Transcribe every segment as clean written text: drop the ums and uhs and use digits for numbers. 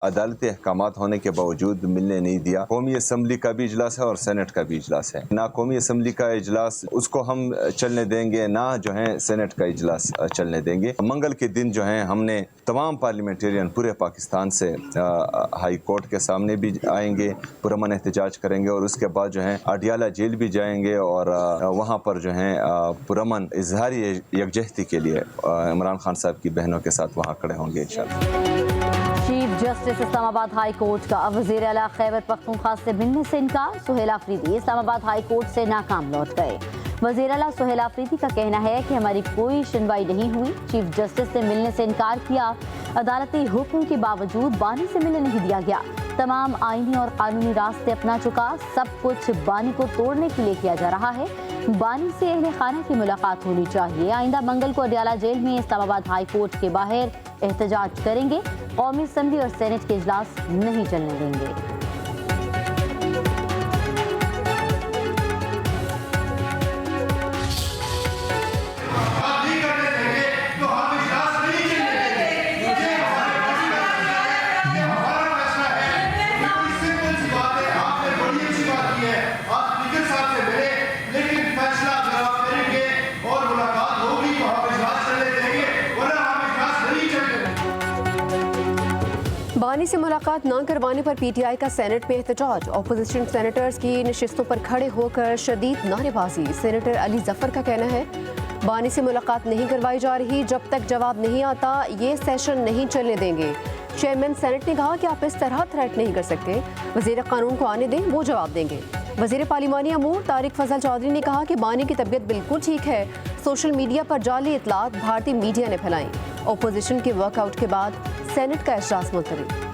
अदालती अहकामात होने के बावजूद मिलने नहीं दिया। कौमी असम्बली का भी इजलास है और सेनेट का भी इजलास है। ना कौमी असम्बली का इजलास उसको हम चलने देंगे, ना जो है सेनेट का इजलास चलने देंगे। मंगल के दिन जो है हमने तमाम पार्लियामेंटेरियन पूरे पाकिस्तान से हाई कोर्ट के सामने भी आएंगे, पुरअमन एहतजाज करेंगे और उसके बाद जो है अडियाला जेल भी जाएंगे और वहाँ पर जो है पुरअमन इजहारी यकजहती के लिए इमरान खान साहब की बहनों के साथ वहाँ खड़े होंगे इंशाअल्लाह। Chief justice Islamabad high court का वज़ीर आला खैबर पख्तूनख्वा से मिलने से इनकार। सुहेल आफरीदी इस्लामाबाद हाई कोर्ट से नाकाम लौट गए। वज़ीर आला सुहेल आफरीदी का कहना है कि हमारी कोई सुनवाई नहीं हुई। चीफ जस्टिस से मिलने से इनकार किया। अदालती हुक्म के बावजूद बानी से मिलने नहीं दिया गया। तमाम आईनी और कानूनी रास्ते अपना चुका। सब कुछ बानी को तोड़ने के लिए किया जा रहा है। बानी से अहले खाना की मुलाकात होनी चाहिए। आइंदा मंगल को अडियाला जेल में इस्लामाबाद हाई कोर्ट के बाहर एहतजाज करेंगे। कौमी असम्बली और सेनेट के इजलास नहीं चलने देंगे। बानी से मुलाकात न करवाने पर पीटीआई का सेनेट में एहतजाज। अपोजिशन सेनेटर्स की नशिस्तों पर खड़े होकर शदीद नारेबाजी। सेनेटर अली जफर का कहना है बानी से मुलाकात नहीं करवाई जा रही। जब तक जवाब नहीं आता ये सेशन नहीं चलने देंगे। चेयरमैन सेनेट ने कहा कि आप इस तरह थ्रेट नहीं कर सकते। वजीर कानून को आने दें, वो जवाब देंगे। वजीर पार्लिमानी अमूर तारिक फजल चौधरी ने कहा कि बानी की तबीयत बिल्कुल ठीक है। सोशल मीडिया पर जाली इतलात भारतीय मीडिया ने फैलाई। अपोजिशन के वर्कआउट के बाद सेनेट का इजलास मुलतवी।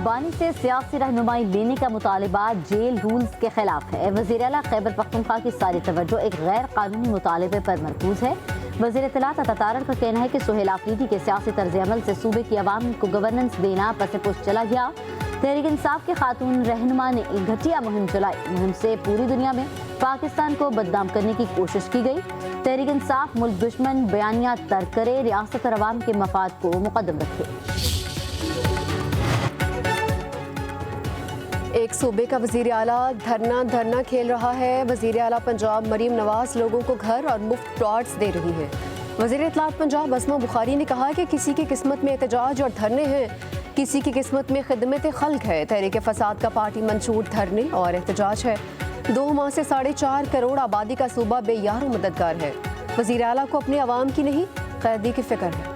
बानी से सियासी रहनुमाई लेने का मुतालबा जेल रूल्स के खिलाफ है। वज़ीर आला खैबर पख्तूनख्वा की सारी तवज्जो एक गैर कानूनी मुतालबे पर मरकूज है। वज़ीर इत्तलात अता तारड़ का कहना है कि सुहेल आफरीदी के सियासी तर्ज अमल से सूबे की आवाम को गवर्नेंस देना पसे पुश चला गया। तहरीक इंसाफ के खातून रहनुमा ने एक घटिया मुहिम चलाई। मुहिम से पूरी दुनिया में पाकिस्तान को बदनाम करने की कोशिश की गई। तहरीक इंसाफ मुल्क दुश्मन बयानिया तर्क करे, रियासत और अवाम के मफाद को मुकद्दम रखे। एक सूबे का वजीर आला धरना खेल रहा है। वजीर आला पंजाब मरीम नवाज लोगों को घर और मुफ्त प्लॉट्स दे रही है। वजीर इत्तलात पंजाब असमा बुखारी ने कहा कि किसी की किस्मत में एहतजाज और धरने हैं, किसी की किस्मत में खिदमत खल्क है। तहरीक फसाद का पार्टी मंशूर धरने और एहतजाज है। 2 माह से 4.5 करोड़ आबादी का सूबा बेयार मददगार है। वजीर आला को अपने अवाम की नहीं कैदी की फिक्र है।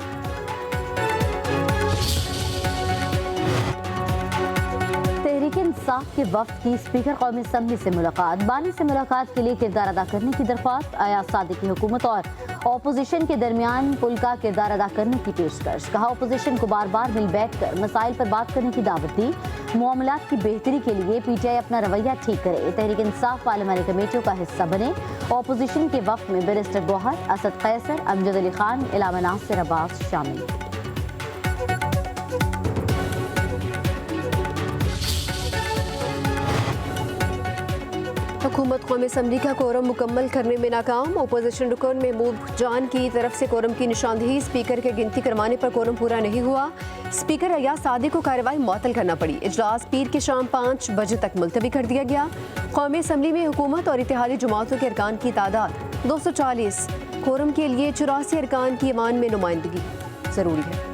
इंसाफ के वफ्द की स्पीकर कौमी असम्बली से मुलाकात। बानी से मुलाकात के लिए किरदार अदा करने की दरख्वास्त। अयाज सादिक की हुकूमत और अपोजिशन के दरमियान पुल का किरदार अदा करने की पेशकश। कहा अपोजिशन को बार बार मिल बैठ कर मसाइल पर बात करने की दावत दी। मामलात की बेहतरी के लिए पीटीआई अपना रवैया ठीक करे। तहरीक इंसाफ पार्लियामानी कमेटियों का हिस्सा बने। अपोजिशन के वफ्द में बैरिस्टर गौहर, असद कैसर, अमजद अली खान, इलामा नासिर अब्बास शामिल। हुकूमत कौमी असम्बली का कोरम मुकम्मल करने में नाकाम। अपोजिशन रुकन महबूब जान की तरफ से कोरम की निशानदेही। स्पीकर के गिनती करवाने पर कोरम पूरा नहीं हुआ। स्पीकर अयाज सादिक को कार्रवाई मुअत्तल करना पड़ी। इजलास पीर की शाम 5 बजे तक मुलतवी कर दिया गया। कौमी असम्बली में हुकूमत और इत्तेहादी जमातों के अरकान की तादाद 240। कोरम के लिए 84 अरकान की ईमान में नुमाइंदगी जरूरी है।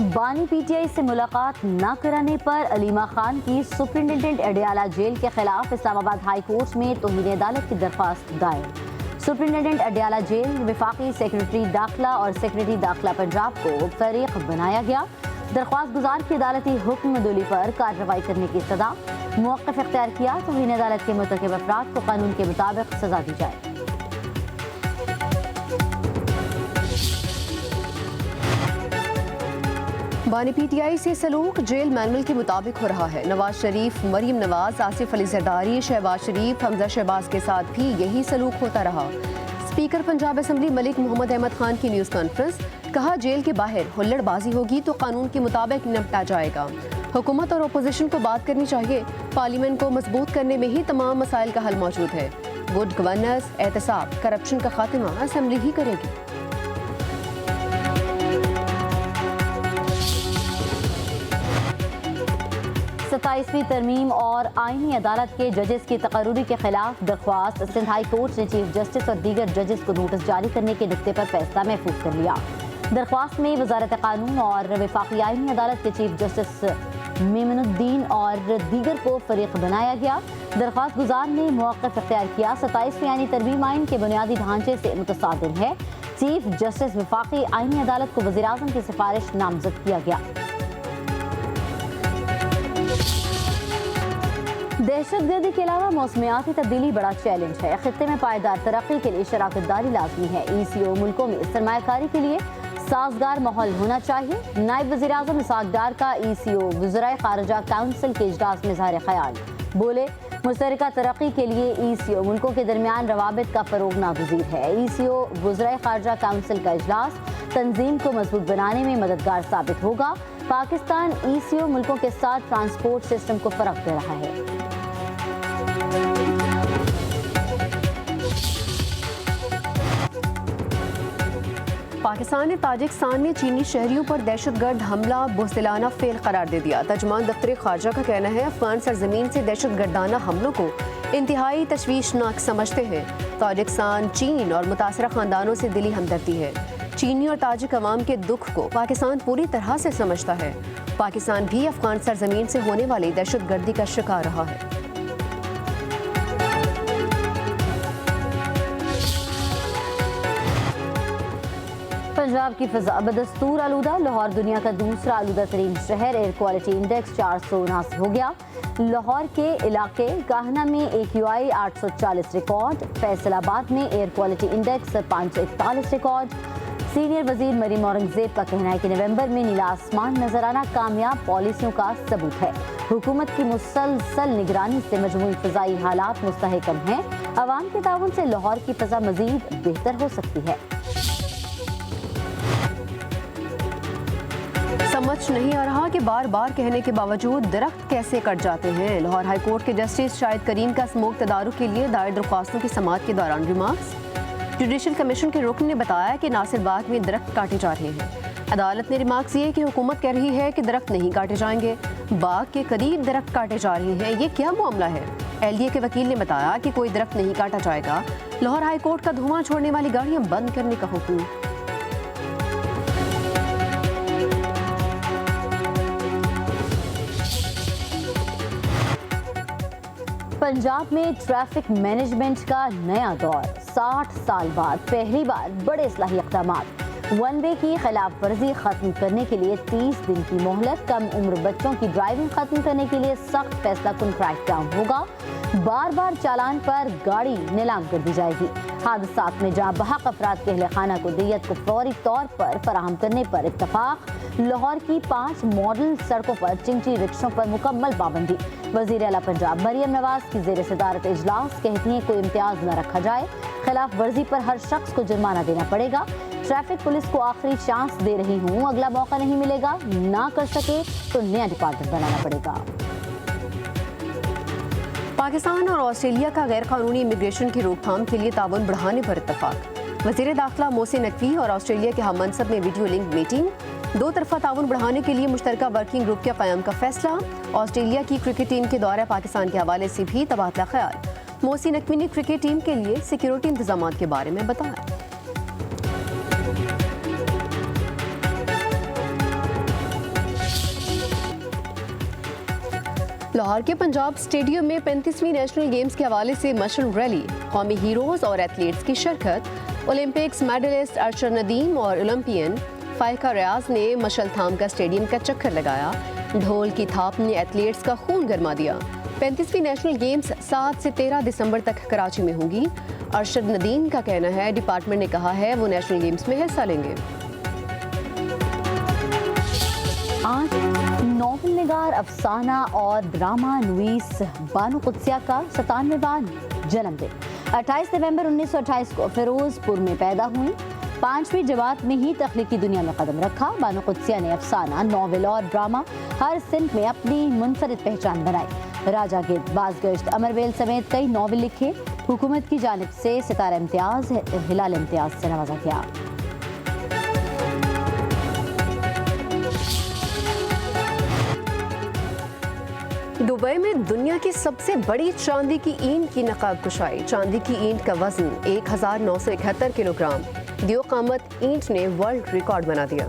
बानी पीटीआई से मुलाकात न कराने पर अलीमा खान की सुप्रिंटेंडेंट अडियाला जेल के खिलाफ इस्लामाबाद हाई कोर्ट में तौहीन अदालत की दरख्वास्त दायर। सुप्रिंटेंडेंट अडियाला जेल वफाकी सेक्रेटरी दाखिला और सेक्रेटरी दाखिला पंजाब को फरीक बनाया गया। दरख्वास्त गुजार की अदालती हुक्म दुली पर कार्रवाई करने की सजा। मौक़िफ़ इख्तियार किया तौहीन अदालत के मुर्तकिब अफराद को कानून के मुताबिक सजा दी जाए। बानी पीटीआई से सलूक जेल मैनुअल के मुताबिक हो रहा है। नवाज शरीफ, मरीम नवाज, आसिफ अली जरदारी, शहबाज शरीफ, हमजा शहबाज के साथ भी यही सलूक होता रहा। स्पीकर पंजाब असम्बली मलिक मोहम्मद अहमद खान की न्यूज़ कॉन्फ्रेंस। कहा जेल के बाहर हुल्लड़बाजी होगी तो कानून के मुताबिक निपटा जाएगा। हुकूमत और अपोजिशन को बात करनी चाहिए। पार्लियामेंट को मजबूत करने में ही तमाम मसाइल का हल मौजूद है। गुड गवर्नेंस, एहतसाब, करप्शन का खात्मा असेंबली ही करेगी। सत्ताईसवीं तरमीम और आईनी अदालत के जजेस की तकर्रुरी के खिलाफ दरख्वास्त। सिंध हाई कोर्ट ने चीफ जस्टिस और दीगर जजेस को नोटिस जारी करने के नुक्ते पर फैसला महफूज कर लिया। दरख्वास्त में वजारत कानून और वफाकी आईनी अदालत के चीफ जस्टिस मेमनुद्दीन और दीगर को फरीक बनाया गया। दरख्वास्त गुजार ने मौक़िफ़ इख्तियार किया। 27वीं आईनी तरमीम आइन के बुनियादी ढांचे से मुतसादिम है। चीफ जस्टिस वफाकी आईनी अदालत को वज़ीर आज़म की सिफारिश नामजद किया गया। दहशतगर्दी के अलावा मौसमियाती तब्दीली बड़ा चैलेंज है। खित्ते में पायदार तरक्की के लिए शराकतदारी लाजमी है। ECO मुल्कों में सरमायाकारी के लिए साजगार माहौल होना चाहिए। नायब वज़ीर आज़म इसहाक डार का ECO वज़राए ख़ारिजा काउंसिल के इजलास में इज़हार ख़याल। बोले, मुश्तरका तरक्की के लिए ECO मुल्कों के दरमियान रवाबित का फ़रोग नागुज़ीर है। ECO वज़राए ख़ारिजा काउंसिल का इजलास तंजीम को मजबूत बनाने में मददगार साबित होगा। पाकिस्तान ECO मुल्कों के साथ ट्रांसपोर्ट सिस्टम को फ़रोग़ दे रहा है। पाकिस्तान ने ताजिकिस्तान में चीनी शहरियों पर दहशतगर्द हमला बुज़दिलाना फेल करार दे दिया। तर्जुमान दफ्तर खारजा का कहना है, अफगान सरजमीन से दहशतगर्दाना हमलों को इंतहाई तशवीशनाक समझते हैं। ताजिकिस्तान, चीन और मुतासरा खानदानों से दिली हमदर्दी है। चीनी और ताजिक अवाम के दुख को पाकिस्तान पूरी तरह से समझता है। पाकिस्तान भी अफगान सरजमीन से होने वाली दहशतगर्दी का शिकार रहा है। पंजाब की फिजा बदस्तूर आलूदा। लाहौर दुनिया का दूसरा आलूदा तरीन शहर। एयर क्वालिटी इंडेक्स 479 हो गया। लाहौर के इलाके गाहना में AQI 840 रिकॉर्ड। फैसलाबाद में air quality index 541 record. Senior वजीर मरीम औरंगजेब का कहना है कि नवंबर में नीला आसमान नजर आना कामयाब पॉलिसियों का सबूत है। हुकूमत की मुसलसल निगरानी से मजमूई फ़िज़ाई हालात मुस्तहकम हैं। अवाम के ताउन से लाहौर की फ़िज़ा मज़ीद बेहतर हो सकती है। समझ नहीं आ रहा कि बार बार कहने के बावजूद दरख्त कैसे कट जाते हैं। लाहौर हाई कोर्ट के जस्टिस शाहिद करीम का स्मोक तदारुक के लिए दायर दरख्वास्तों की समाअत के दौरान रिमार्क्स। जुडिशल कमीशन के रुकन ने बताया कि नासिर बाग में दरख्त काटे जा रहे हैं। अदालत ने रिमार्क्स दिए कि हुकूमत कह रही है कि दरख्त नहीं काटे जाएंगे, बाग के करीब दरख्त काटे जा रहे हैं। ये क्या मामला है? LDA के वकील ने बताया कि कोई दरख्त नहीं काटा जाएगा। लाहौर हाई कोर्ट का धुआं छोड़ने वाली गाड़ियां बंद करने का हुक्म। पंजाब में ट्रैफिक मैनेजमेंट का नया दौर। 60 साल बाद पहली बार बड़े इस्लाही इक़दामात। वन वे की खिलाफ वर्जी खत्म करने के लिए 30 दिन की मोहलत। कम उम्र बच्चों की ड्राइविंग खत्म करने के लिए सख्त फैसला कुन क्रैकडाउन होगा। बार बार चालान पर गाड़ी नीलाम कर दी जाएगी। हादसात में जहाँ बहक अफराद के अहले खाना को दियत को फौरी तौर पर फराहम करने पर इत्तफाक। लाहौर की 5 मॉडल सड़कों पर चिंची रिक्शों पर मुकम्मल पाबंदी। वज़ीर आला पंजाब मरियम नवाज की ज़ेर सदारत इजलास कहती हैं कोई इम्तियाज न रखा जाए। खिलाफ वर्जी पर हर शख्स को जुर्माना देना पड़ेगा। ट्रैफिक पुलिस को आखिरी चांस दे रही हूँ, अगला मौका नहीं मिलेगा, ना कर सके तो नया डिपार्टमेंट बनाना पड़ेगा। पाकिस्तान और ऑस्ट्रेलिया का गैर कानूनी इमिग्रेशन की रोकथाम के लिए ताउन बढ़ाने पर इत्तफाक। वज़ीर दाखिला मोहसिन नकवी और ऑस्ट्रेलिया के हम मनसब में वीडियो लिंक मीटिंग। 2 तरफा ताउन बढ़ाने के लिए मुश्तरका वर्किंग ग्रुप के क़याम का फैसला। ऑस्ट्रेलिया की क्रिकेट टीम के दौरे पाकिस्तान के हवाले से भी तबादला ख्याल। मोहसिन नकवी ने क्रिकेट टीम के लिए सिक्योरिटी इंतजाम के बारे में बताया। लाहौर के पंजाब स्टेडियम में 35वीं नेशनल गेम्स के हवाले से मशल रैली। कौमी हीरोज और एथलीट्स की शिरकत। ओलंपिक्स मेडलिस्ट अरशद नदीम और ओलंपियन फाइका रियाज ने मशल थाम का स्टेडियम का चक्कर लगाया। ढोल की थाप ने एथलीट्स का खून गरमा दिया। 35वीं नेशनल गेम्स 7 से 13 दिसंबर तक कराची में होंगी। अरशद नदीम का कहना है डिपार्टमेंट ने कहा है वो नेशनल गेम्स में हिस्सा लेंगे। आज नॉवल निगार, अफसाना और ड्रामा नवीस बानो कुद्सिया का 97वां जन्मदिन। 28 नवंबर 1928 को फिरोजपुर में पैदा हुई। 5वीं जमात में ही तख्लीकी दुनिया में कदम रखा। बानो कुद्सिया ने अफसाना, नॉवेल और ड्रामा हर सिंफ में अपनी मुनफरिद पहचान बनाई। राजा गिद्ध, बाज़गश्त, अमरवेल समेत कई नॉवेल लिखे। हुकूमत की जानिब से सितारा इम्तियाज, हिलाल इम्तियाज से नवाजा गया। दुबई में दुनिया की सबसे बड़ी चांदी की ईंट की नकाब कुशाई। चांदी की ईंट का वजन 1971 किलोग्राम। दियो कामत ईंट ने वर्ल्ड रिकॉर्ड बना दिया।